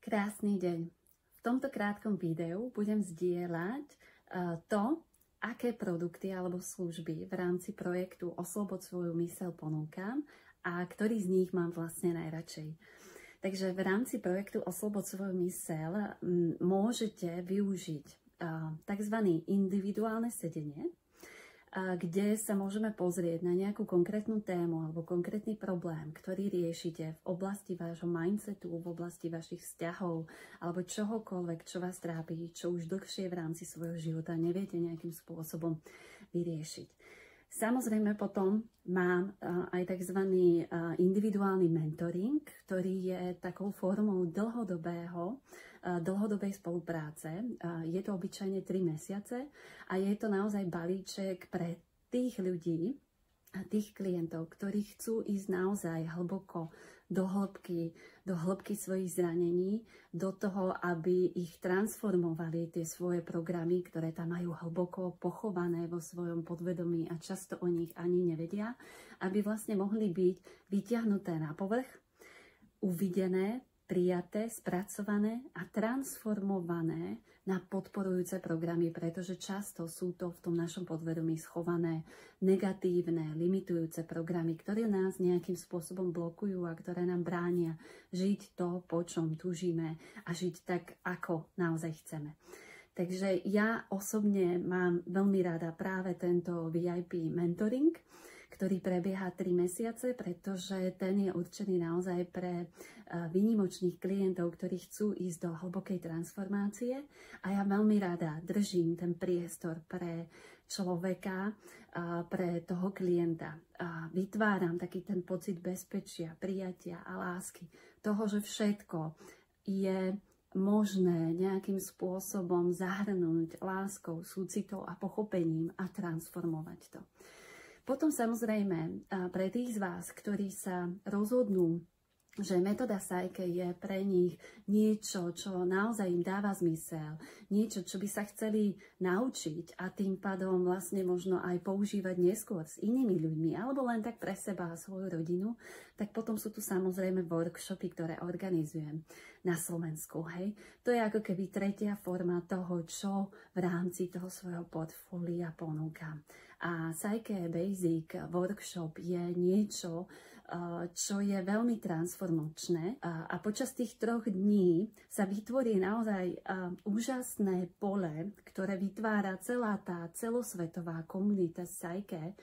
Krásny deň. V tomto krátkom videu budem zdieľať to, aké produkty alebo služby v rámci projektu Oslobod svoju myseľ ponúkam a ktorý z nich mám vlastne najradšej. Takže v rámci projektu Oslobod svoju myseľ môžete využiť tzv. Individuálne sedenie, kde sa môžeme pozrieť na nejakú konkrétnu tému alebo konkrétny problém, ktorý riešite v oblasti vášho mindsetu, v oblasti vašich vzťahov alebo čohokoľvek, čo vás trápi, čo už dlhšie v rámci svojho života neviete nejakým spôsobom vyriešiť. Samozrejme potom mám aj tzv. Individuálny mentoring, ktorý je takou formou dlhodobej spolupráce. Je to obyčajne 3 mesiace a je to naozaj balíček pre tých ľudí a tých klientov, ktorí chcú ísť naozaj hlboko do hĺbky svojich zranení, do toho, aby ich transformovali tie svoje programy, ktoré tam majú hlboko pochované vo svojom podvedomí a často o nich ani nevedia, aby vlastne mohli byť vyťahnuté na povrch, uvidené, prijaté, spracované a transformované na podporujúce programy, pretože často sú to v tom našom podvedomí schované negatívne, limitujúce programy, ktoré nás nejakým spôsobom blokujú a ktoré nám bránia žiť to, po čom túžime a žiť tak, ako naozaj chceme. Takže ja osobne mám veľmi rada práve tento VIP mentoring, ktorý prebieha 3 mesiace, pretože ten je určený naozaj pre výnimočných klientov, ktorí chcú ísť do hlbokej transformácie. A ja veľmi rada držím ten priestor pre človeka, pre toho klienta. Vytváram taký ten pocit bezpečia, prijatia a lásky. Toho, že všetko je možné nejakým spôsobom zahrnúť láskou, súcitou a pochopením a transformovať to. Potom samozrejme pre tých z vás, ktorí sa rozhodnú, že metóda Psyche je pre nich niečo, čo naozaj im dáva zmysel, niečo, čo by sa chceli naučiť a tým pádom vlastne možno aj používať neskôr s inými ľuďmi alebo len tak pre seba a svoju rodinu, tak potom sú tu samozrejme workshopy, ktoré organizujem na Slovensku. Hej. To je ako keby tretia forma toho, čo v rámci toho svojho portfólia ponúkam. A Psyche Basic Workshop je niečo, čo je veľmi transformačné a počas tých 3 dní sa vytvorí naozaj úžasné pole, ktoré vytvára celá tá celosvetová komunita Psyche.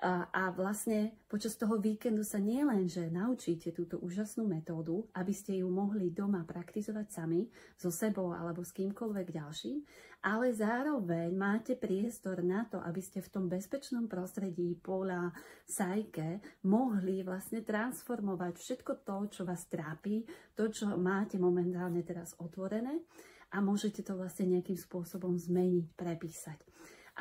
A vlastne počas toho víkendu sa nielen, že naučíte túto úžasnú metódu, aby ste ju mohli doma praktizovať sami, so sebou alebo s kýmkoľvek ďalším, ale zároveň máte priestor na to, aby ste v tom bezpečnom prostredí pola Psyche mohli vlastne transformovať všetko to, čo vás trápi, to, čo máte momentálne teraz otvorené a môžete to vlastne nejakým spôsobom zmeniť, prepísať.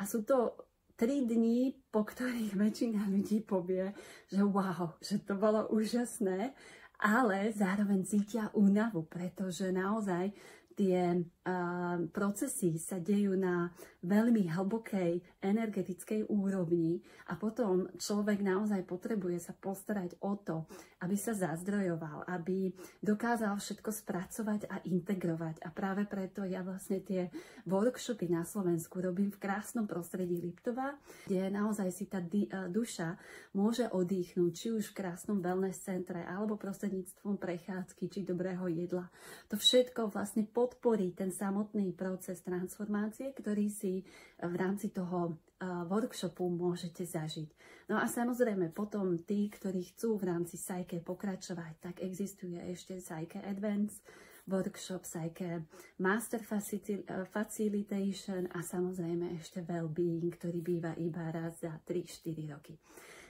A sú to 3 dní, po ktorých väčšina ľudí povie, že wow, že to bolo úžasné, ale zároveň cítia únavu, pretože naozaj tie procesy sa dejú na veľmi hlbokej energetickej úrovni a potom človek naozaj potrebuje sa postarať o to, aby sa zazdrojoval, aby dokázal všetko spracovať a integrovať. A práve preto ja vlastne tie workshopy na Slovensku robím v krásnom prostredí Liptova, kde naozaj si tá duša môže oddychnúť, či už v krásnom wellness centre, alebo prostredníctvom prechádzky, či dobrého jedla. To všetko vlastne podporí ten samotný proces transformácie, ktorý si v rámci toho workshopu môžete zažiť. No a samozrejme potom tí, ktorí chcú v rámci Psyche pokračovať, tak existuje ešte Psyche Advance workshop, Psyche Master Facilitation a samozrejme ešte Wellbeing, ktorý býva iba raz za 3-4 roky.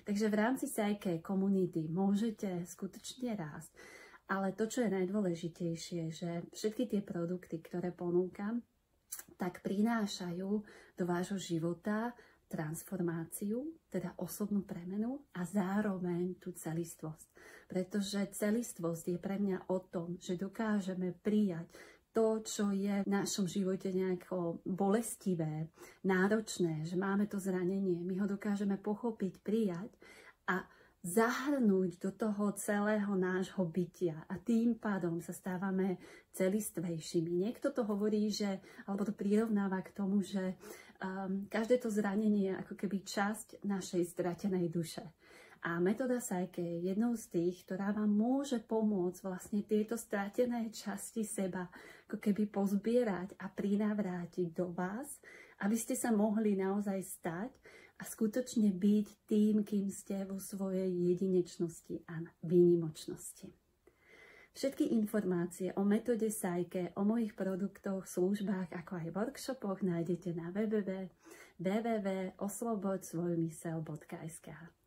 Takže v rámci Psyche komunity môžete skutočne rásť. Ale to, čo je najdôležitejšie, že všetky tie produkty, ktoré ponúkam, tak prinášajú do vášho života transformáciu, teda osobnú premenu a zároveň tú celistvosť. Pretože celistvosť je pre mňa o tom, že dokážeme prijať to, čo je v našom živote nejako bolestivé, náročné, že máme to zranenie, my ho dokážeme pochopiť, prijať a zahrnúť do toho celého nášho bytia a tým pádom sa stávame celistvejšími. Niekto to hovorí, alebo to prirovnáva k tomu, že každé to zranenie je ako keby časť našej stratenej duše. A metóda Psyche je jednou z tých, ktorá vám môže pomôcť vlastne tieto stratené časti seba ako keby pozbierať a prinavrátiť do vás, aby ste sa mohli naozaj stať a skutočne byť tým, kým ste vo svojej jedinečnosti a výnimočnosti. Všetky informácie o metóde Psyche, o mojich produktoch, službách, ako aj workshopoch nájdete na www.oslobodsvojmysel.sk.